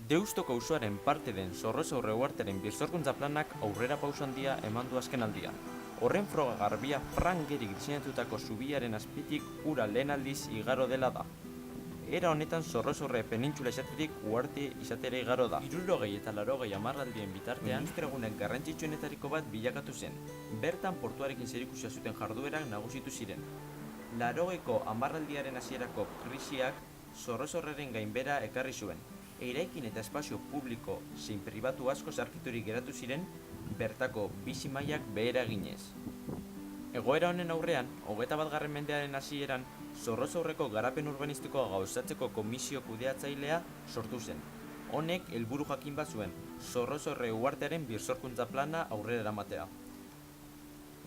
Deustoko auzoaren parte den Zorrozaurre uhartearen birsorkuntza planak aurrera pauso handia eman du azken aldian. Horren froga garbia Frank Gehrig diseinatutako zubiaren azpitik ura lehen aldiz igaro dela da. Era honetan Zorrozaurre penintsula izatetik uharte izatera igaro da. 60 eta 80 hamarraldien bitartean industriagunek garrantzitsuenetariko bat bilakatu zen. Bertan portuarekin zerikusia zuten jarduerak nagusitu ziren. 80ko hamarraldiaren hasierako krisiak Zorrozaurreren gainbehera ekarri zuen. Eraikin eta espazio publiko zein pribatu asko zarkiturik geratu ziren, bertako bizi mailak behera eginez. Egoera honen aurrean, 21. mendearen hasieran, Zorrozaurreko garapen urbanistikoa gauzatzeko komisio kudeatzailea sortu zen. Honek helburu jakin bat zuen, Zorrozaurre uhartearen birsorkuntza plana aurrera eramatea.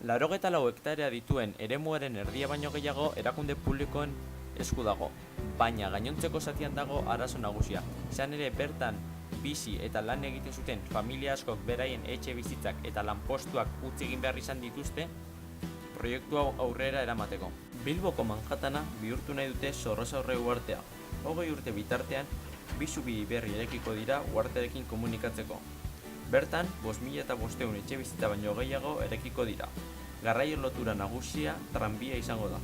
84 hektarea dituen eremuaren erdia baino gehiago erakunde publikoen esku dago, baina gainontzeko zatian dago arazo nagusia. Izan ere bertan bizi eta lan egiten zuten familia askok beraien etxe bizitzak eta lanpostuak utzi egin behar izan dituzte proiektu hau aurrera eramateko. Bilboko Manhattana bihurtu nahi dute Zorrozaurre uhartea. 20 urte bitartean, bi zubi berri irekiko dira uhartearekin komunikatzeko. Bertan, 5.500 etxe bizitza baino gehiago erekiko dira. Garraio lotura nagusia tranbia izango da.